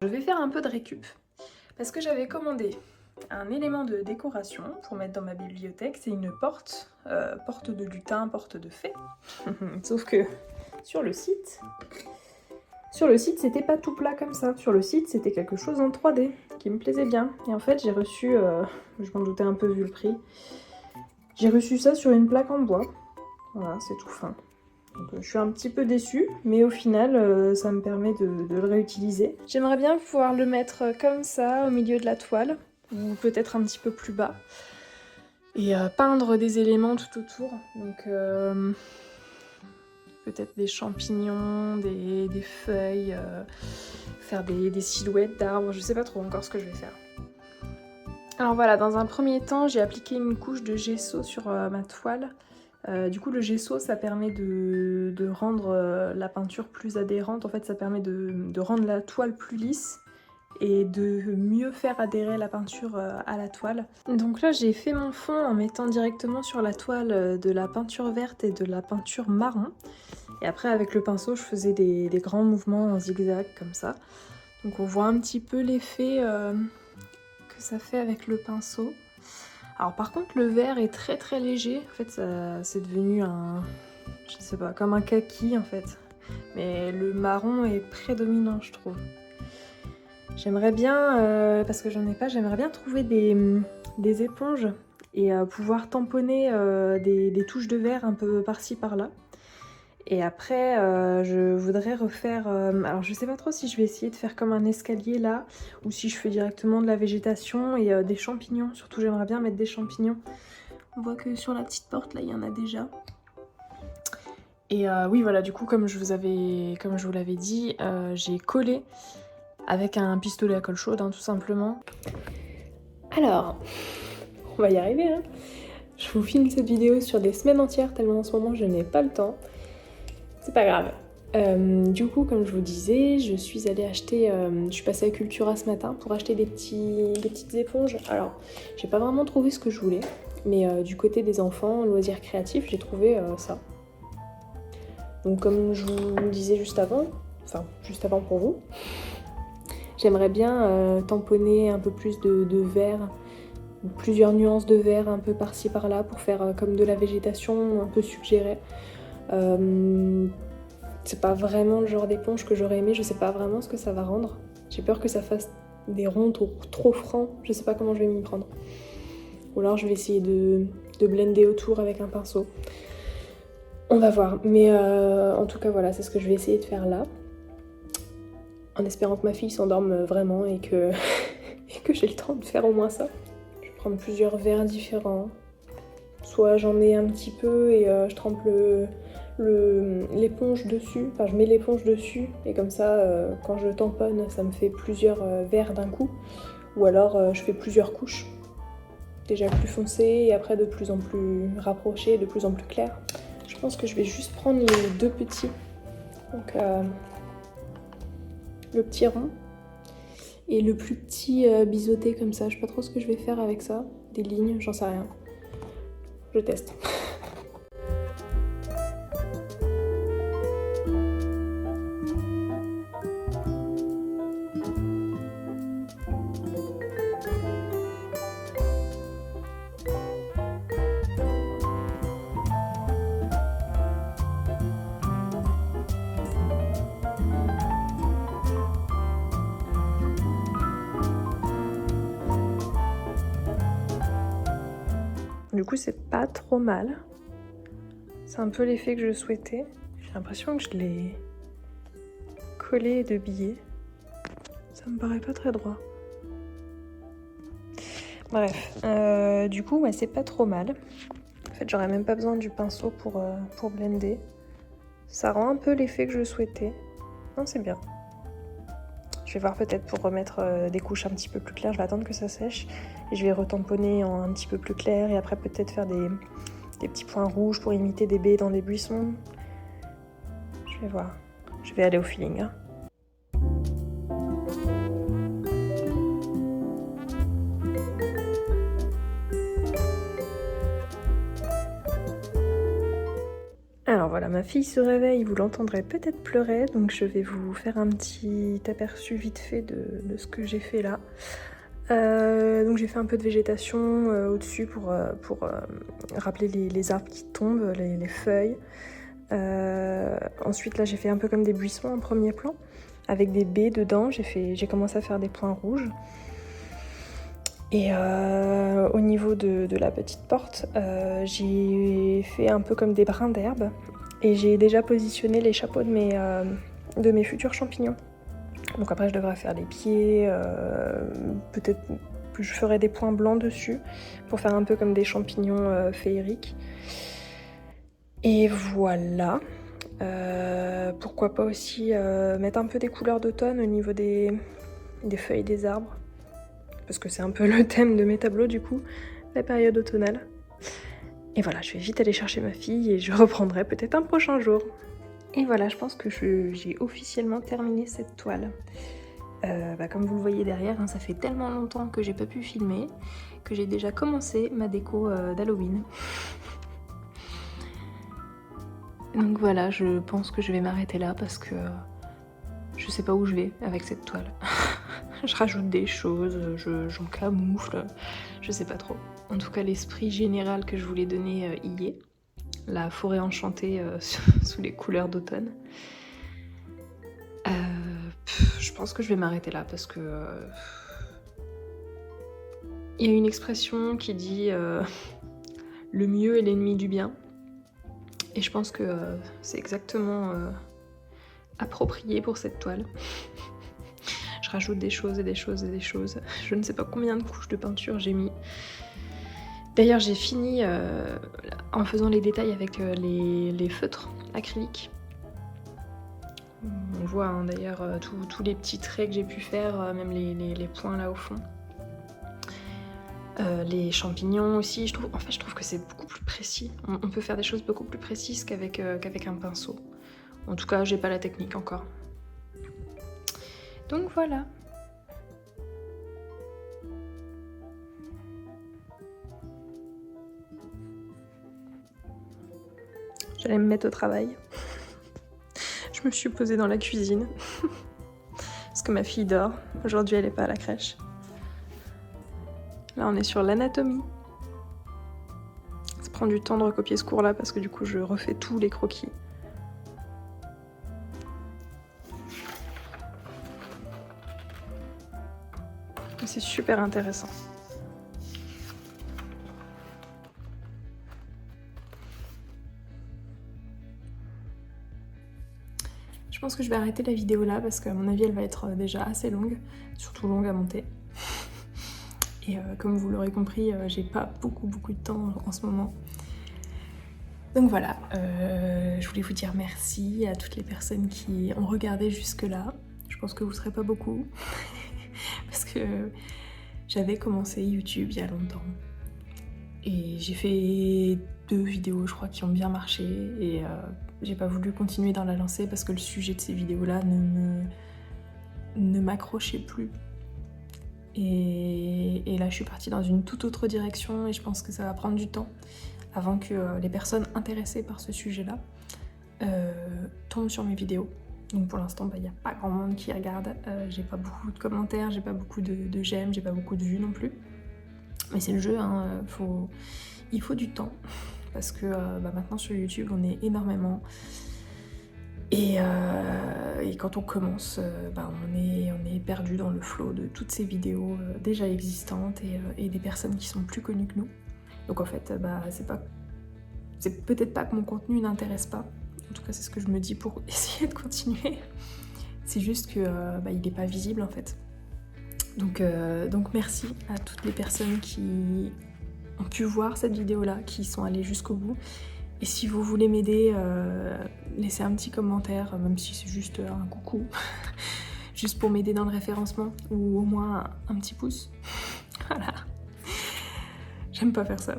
Je vais faire un peu de récup parce que j'avais commandé un élément de décoration pour mettre dans ma bibliothèque. C'est une porte, porte de lutin, porte de fée. Sauf que sur le site, c'était pas tout plat comme ça. Sur le site, c'était quelque chose en 3D qui me plaisait bien. Et en fait, j'ai reçu, je m'en doutais un peu vu le prix, j'ai reçu ça sur une plaque en bois. Voilà, c'est tout fin. Donc, je suis un petit peu déçue, mais au final, ça me permet de le réutiliser. J'aimerais bien pouvoir le mettre comme ça, au milieu de la toile, ou peut-être un petit peu plus bas, et peindre des éléments tout autour. Donc peut-être des champignons, des feuilles, faire des silhouettes d'arbres, je sais pas trop encore ce que je vais faire. Alors voilà, dans un premier temps, j'ai appliqué une couche de gesso sur ma toile. Du coup, le gesso, ça permet de rendre la peinture plus adhérente. En fait, ça permet de rendre la toile plus lisse et de mieux faire adhérer la peinture à la toile. Donc là, j'ai fait mon fond en mettant directement sur la toile de la peinture verte et de la peinture marron. Et après, avec le pinceau, je faisais des grands mouvements en zigzag comme ça. Donc on voit un petit peu l'effet que ça fait avec le pinceau. Alors par contre, le vert est très très léger. En fait, c'est devenu un, je sais pas, comme un kaki en fait. Mais le marron est prédominant, je trouve. J'aimerais bien, parce que j'en ai pas, j'aimerais bien trouver des éponges et pouvoir tamponner des touches de verre un peu par-ci par-là. Et après, je voudrais refaire... alors je sais pas trop si je vais essayer de faire comme un escalier là, ou si je fais directement de la végétation et des champignons. Surtout j'aimerais bien mettre des champignons. On voit que sur la petite porte là, il y en a déjà. Et oui voilà, du coup comme je vous l'avais dit, j'ai collé avec un pistolet à colle chaude, hein, tout simplement. Alors, on va y arriver, hein. Je vous filme cette vidéo sur des semaines entières, tellement en ce moment je n'ai pas le temps. C'est pas grave. Du coup, comme je vous disais, je suis allée acheter... je suis passée à Cultura ce matin pour acheter des petites éponges. Alors, j'ai pas vraiment trouvé ce que je voulais, mais du côté des enfants, loisirs créatifs, j'ai trouvé ça. Donc comme je vous le disais juste avant pour vous, j'aimerais bien tamponner un peu plus de vert, plusieurs nuances de vert un peu par-ci par-là pour faire comme de la végétation un peu suggérée. C'est pas vraiment le genre d'éponge que j'aurais aimé, je sais pas vraiment ce que ça va rendre. J'ai peur que ça fasse des ronds trop francs, je sais pas comment je vais m'y prendre. Ou alors je vais essayer de blender autour avec un pinceau. On va voir, mais en tout cas voilà, c'est ce que je vais essayer de faire là. En espérant que ma fille s'endorme vraiment et que, et que j'ai le temps de faire au moins ça. Je vais prendre plusieurs verres différents. Soit j'en mets un petit peu et je trempe l'éponge dessus, enfin je mets l'éponge dessus et comme ça quand je tamponne ça me fait plusieurs verres d'un coup, ou alors je fais plusieurs couches, déjà plus foncées et après de plus en plus rapprochées, de plus en plus claires. Je pense que je vais juste prendre les deux petits, donc le petit rond et le plus petit biseauté comme ça. Je sais pas trop ce que je vais faire avec ça, des lignes, j'en sais rien, je teste. Du coup, c'est pas trop mal. C'est un peu l'effet que je souhaitais. J'ai l'impression que je l'ai collé de billets. Ça me paraît pas très droit. Bref, du coup, ouais, c'est pas trop mal. En fait, j'aurais même pas besoin du pinceau pour blender. Ça rend un peu l'effet que je souhaitais. Non, c'est bien. Je vais voir peut-être pour remettre des couches un petit peu plus claires. Je vais attendre que ça sèche. Et je vais retamponner en un petit peu plus clair. Et après, peut-être faire des petits points rouges pour imiter des baies dans les buissons. Je vais voir. Je vais aller au feeling, hein. Alors voilà, ma fille se réveille, vous l'entendrez peut-être pleurer, donc je vais vous faire un petit aperçu vite fait de ce que j'ai fait là. Donc j'ai fait un peu de végétation au-dessus pour rappeler les arbres qui tombent, les feuilles. Ensuite là j'ai fait un peu comme des buissons en premier plan, avec des baies dedans, j'ai commencé à faire des points rouges. Et au niveau de la petite porte, j'ai fait un peu comme des brins d'herbe et j'ai déjà positionné les chapeaux de mes futurs champignons. Donc après je devrais faire les pieds, peut-être que je ferai des points blancs dessus pour faire un peu comme des champignons féeriques. Et voilà. Pourquoi pas aussi mettre un peu des couleurs d'automne au niveau des feuilles des arbres. Parce que c'est un peu le thème de mes tableaux du coup, la période automnale. Et voilà, je vais vite aller chercher ma fille et je reprendrai peut-être un prochain jour. Et voilà, je pense que j'ai officiellement terminé cette toile. Comme vous le voyez derrière, hein, ça fait tellement longtemps que j'ai pas pu filmer que j'ai déjà commencé ma déco d'Halloween. Donc voilà, je pense que je vais m'arrêter là parce que je sais pas où je vais avec cette toile. Je rajoute des choses, j'en camoufle, je sais pas trop. En tout cas, l'esprit général que je voulais donner y est. La forêt enchantée sous les couleurs d'automne. Je pense que je vais m'arrêter là parce que... il y a une expression qui dit le mieux est l'ennemi du bien. Et je pense que c'est exactement approprié pour cette toile. Je rajoute des choses et des choses et des choses. Je ne sais pas combien de couches de peinture j'ai mis. D'ailleurs, j'ai fini en faisant les détails avec les feutres acryliques. On voit hein, d'ailleurs tous les petits traits que j'ai pu faire, même les points là au fond. Les champignons aussi, je trouve que c'est beaucoup plus précis. On peut faire des choses beaucoup plus précises qu'avec un pinceau. En tout cas, j'ai pas la technique encore. Donc voilà. J'allais me mettre au travail. Je me suis posée dans la cuisine. Parce que ma fille dort. Aujourd'hui, elle n'est pas à la crèche. Là, on est sur l'anatomie. Ça prend du temps de recopier ce cours-là parce que du coup, je refais tous les croquis. C'est super intéressant. Je pense que je vais arrêter la vidéo là parce qu'à mon avis elle va être déjà assez longue, surtout longue à monter. Et comme vous l'aurez compris, j'ai pas beaucoup de temps en ce moment. Donc voilà, je voulais vous dire merci à toutes les personnes qui ont regardé jusque là. Je pense que vous serez pas beaucoup parce que j'avais commencé YouTube il y a longtemps. Et j'ai fait 2 vidéos, je crois, qui ont bien marché. Et j'ai pas voulu continuer dans la lancée parce que le sujet de ces vidéos-là ne m'accrochait plus. Et là, je suis partie dans une toute autre direction et je pense que ça va prendre du temps avant que les personnes intéressées par ce sujet-là tombent sur mes vidéos. Donc pour l'instant, il n'y a pas grand monde qui regarde. J'ai pas beaucoup de commentaires, j'ai pas beaucoup de j'aime, j'ai pas beaucoup de vues non plus. Mais c'est le jeu, hein, il faut du temps. Parce que maintenant sur YouTube, on est énormément. Et quand on commence, on est perdu dans le flot de toutes ces vidéos déjà existantes et des personnes qui sont plus connues que nous. Donc en fait, c'est peut-être pas que mon contenu n'intéresse pas. En tout cas, c'est ce que je me dis pour essayer de continuer. C'est juste que il n'est pas visible en fait. Donc merci à toutes les personnes qui ont pu voir cette vidéo-là, qui sont allées jusqu'au bout. Et si vous voulez m'aider, laissez un petit commentaire, même si c'est juste un coucou, juste pour m'aider dans le référencement, ou au moins un petit pouce. Voilà. J'aime pas faire ça.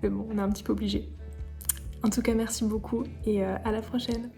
Mais bon, on est un petit peu obligé. En tout cas, merci beaucoup et à la prochaine.